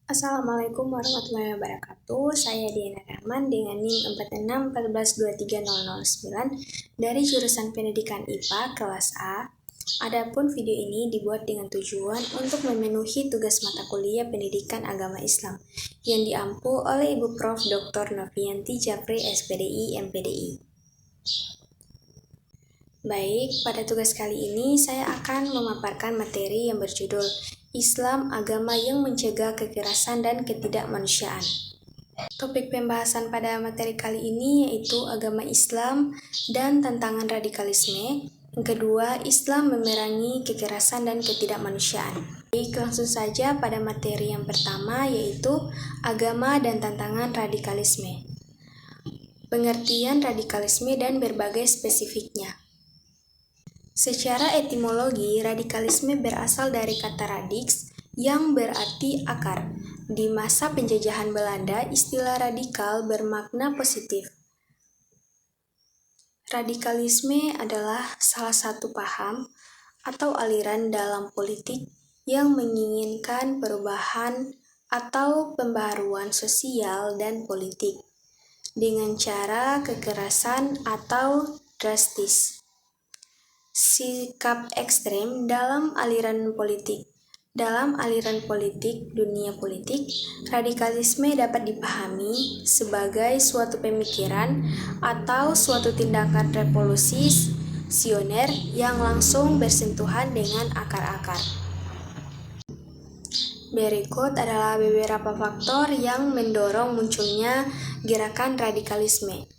Assalamualaikum warahmatullahi wabarakatuh. Saya Diana Rahman dengan NIM 4614230009 dari jurusan Pendidikan IPA kelas A. Adapun video ini dibuat dengan tujuan untuk memenuhi tugas mata kuliah Pendidikan Agama Islam yang diampu oleh Ibu Prof. Dr. Novianti Japri SPDI MPDI. Baik, pada tugas kali ini saya akan memaparkan materi yang berjudul Islam, agama yang mencegah kekerasan dan ketidakmanusiaan. Topik pembahasan pada materi kali ini yaitu agama Islam dan tantangan radikalisme. Yang kedua, Islam memerangi kekerasan dan ketidakmanusiaan. Baik, langsung saja pada materi yang pertama yaitu agama dan tantangan radikalisme. Pengertian radikalisme dan berbagai spesifiknya. Secara etimologi, radikalisme berasal dari kata radix yang berarti akar. Di masa penjajahan Belanda, istilah radikal bermakna positif. Radikalisme adalah salah satu paham atau aliran dalam politik yang menginginkan perubahan atau pembaharuan sosial dan politik dengan cara kekerasan atau drastis. Sikap ekstrem dalam aliran politik. Dalam aliran politik, dunia politik, radikalisme dapat dipahami sebagai suatu pemikiran atau suatu tindakan revolusioner yang langsung bersentuhan dengan akar-akar. Berikut adalah beberapa faktor yang mendorong munculnya gerakan radikalisme.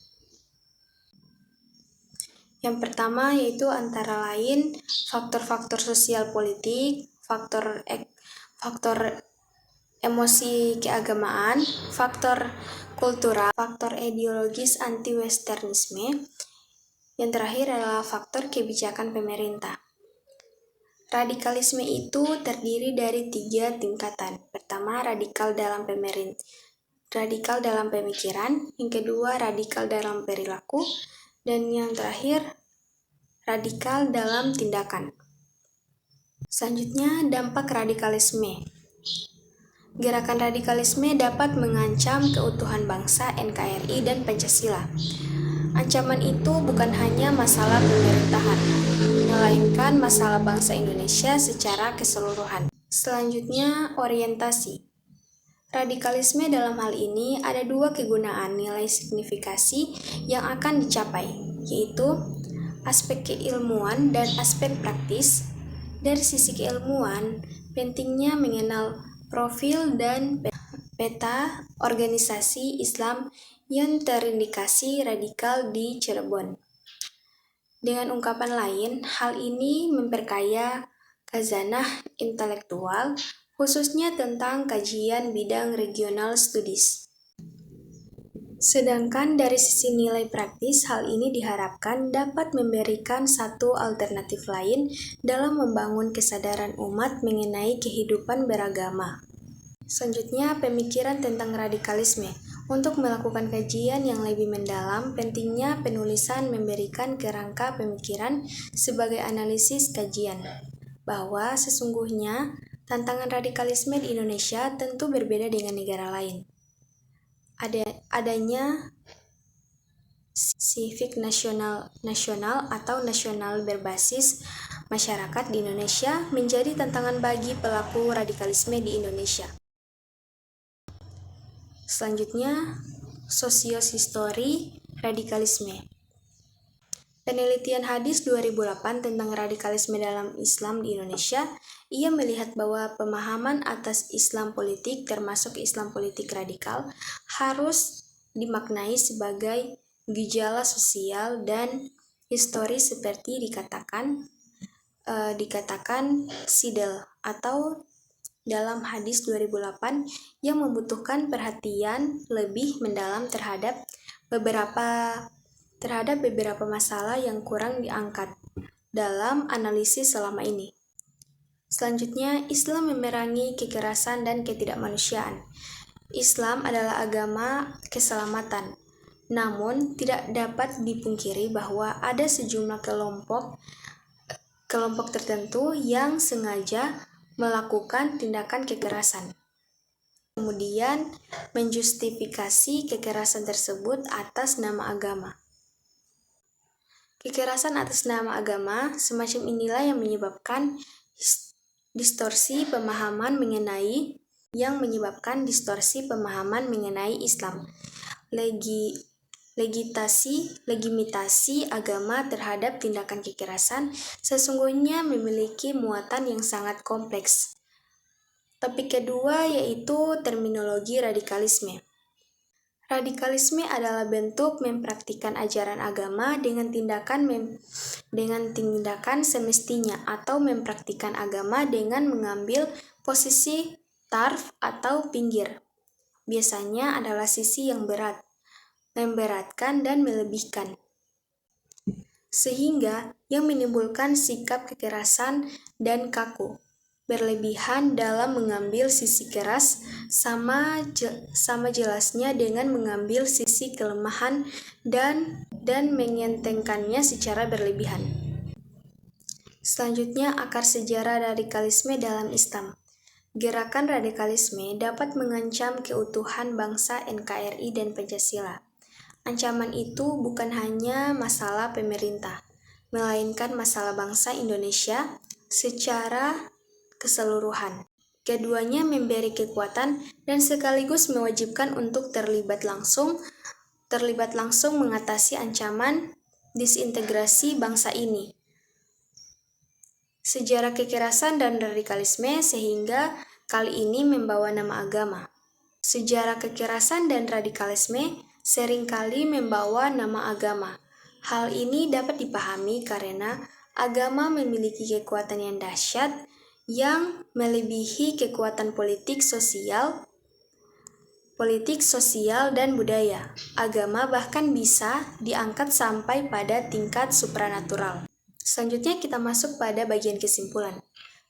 Yang pertama yaitu antara lain faktor-faktor sosial politik, faktor emosi keagamaan, faktor kultural, faktor ideologis anti-westernisme. Yang terakhir adalah faktor kebijakan pemerintah. Radikalisme itu terdiri dari 3 tingkatan. Pertama, radikal dalam pemikiran, yang kedua radikal dalam perilaku, dan yang terakhir, radikal dalam tindakan. Selanjutnya, dampak radikalisme. Gerakan radikalisme dapat mengancam keutuhan bangsa NKRI dan Pancasila. Ancaman itu bukan hanya masalah pemerintahan, melainkan masalah bangsa Indonesia secara keseluruhan. Selanjutnya, orientasi. Radikalisme dalam hal ini ada 2 kegunaan nilai signifikasi yang akan dicapai, yaitu aspek keilmuan dan aspek praktis. Dari sisi keilmuan, pentingnya mengenal profil dan peta organisasi Islam yang terindikasi radikal di Cirebon. Dengan ungkapan lain, hal ini memperkaya khazanah intelektual, khususnya tentang kajian bidang regional studies. Sedangkan dari sisi nilai praktis, hal ini diharapkan dapat memberikan satu alternatif lain dalam membangun kesadaran umat mengenai kehidupan beragama. Selanjutnya, pemikiran tentang radikalisme. Untuk melakukan kajian yang lebih mendalam, pentingnya penulisan memberikan kerangka pemikiran sebagai analisis kajian, bahwa sesungguhnya tantangan radikalisme di Indonesia tentu berbeda dengan negara lain. Adanya civic nasional atau nasional berbasis masyarakat di Indonesia menjadi tantangan bagi pelaku radikalisme di Indonesia. Selanjutnya, sosioshistori radikalisme. Penelitian Hadis 2008 tentang radikalisme dalam Islam di Indonesia, ia melihat bahwa pemahaman atas Islam politik termasuk Islam politik radikal harus dimaknai sebagai gejala sosial dan historis seperti dikatakan Sidel atau dalam Hadis 2008 yang membutuhkan perhatian lebih mendalam terhadap beberapa masalah yang kurang diangkat dalam analisis selama ini. Selanjutnya, Islam memerangi kekerasan dan ketidakmanusiaan. Islam adalah agama keselamatan, namun tidak dapat dipungkiri bahwa ada sejumlah kelompok tertentu yang sengaja melakukan tindakan kekerasan. kemudian menjustifikasi kekerasan tersebut atas nama agama. Kekerasan atas nama agama semacam inilah yang menyebabkan distorsi pemahaman mengenai Islam. Legitimasi agama terhadap tindakan kekerasan sesungguhnya memiliki muatan yang sangat kompleks. Topik kedua yaitu terminologi radikalisme. Radikalisme adalah bentuk mempraktikkan ajaran agama dengan tindakan semestinya atau mempraktikkan agama dengan mengambil posisi taraf atau pinggir. Biasanya adalah sisi yang berat, memberatkan dan melebihkan. Sehingga yang menimbulkan sikap kekerasan dan kaku, berlebihan dalam mengambil sisi keras sama jelasnya dengan mengambil sisi kelemahan dan mengentengkannya secara berlebihan. Selanjutnya, akar sejarah radikalisme dalam Islam. Gerakan radikalisme dapat mengancam keutuhan bangsa NKRI dan Pancasila. Ancaman itu bukan hanya masalah pemerintah, melainkan masalah bangsa Indonesia secara keseluruhan. Keduanya memberi kekuatan dan sekaligus mewajibkan untuk terlibat langsung mengatasi ancaman disintegrasi bangsa ini. Sejarah kekerasan dan radikalisme sehingga kali ini membawa nama agama. Sejarah kekerasan dan radikalisme seringkali membawa nama agama. Hal ini dapat dipahami karena agama memiliki kekuatan yang dahsyat yang melebihi kekuatan politik sosial dan budaya. Agama bahkan bisa diangkat sampai pada tingkat supranatural. Selanjutnya kita masuk pada bagian kesimpulan.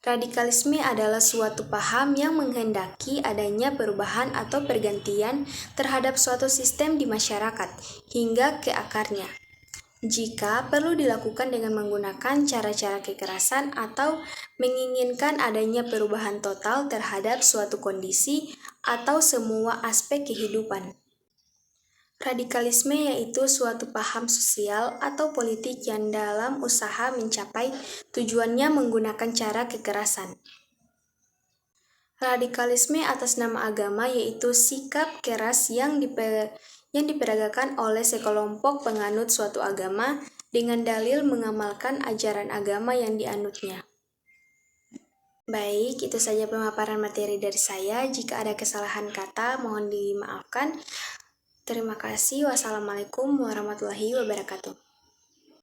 Radikalisme adalah suatu paham yang menghendaki adanya perubahan atau pergantian terhadap suatu sistem di masyarakat hingga ke akarnya. Jika perlu dilakukan dengan menggunakan cara-cara kekerasan atau menginginkan adanya perubahan total terhadap suatu kondisi atau semua aspek kehidupan. Radikalisme yaitu suatu paham sosial atau politik yang dalam usaha mencapai tujuannya menggunakan cara kekerasan. Radikalisme atas nama agama yaitu sikap keras yang diperagakan oleh sekelompok penganut suatu agama dengan dalil mengamalkan ajaran agama yang dianutnya. Baik, itu saja pemaparan materi dari saya. Jika ada kesalahan kata, mohon dimaafkan. Terima kasih. Wassalamualaikum warahmatullahi wabarakatuh.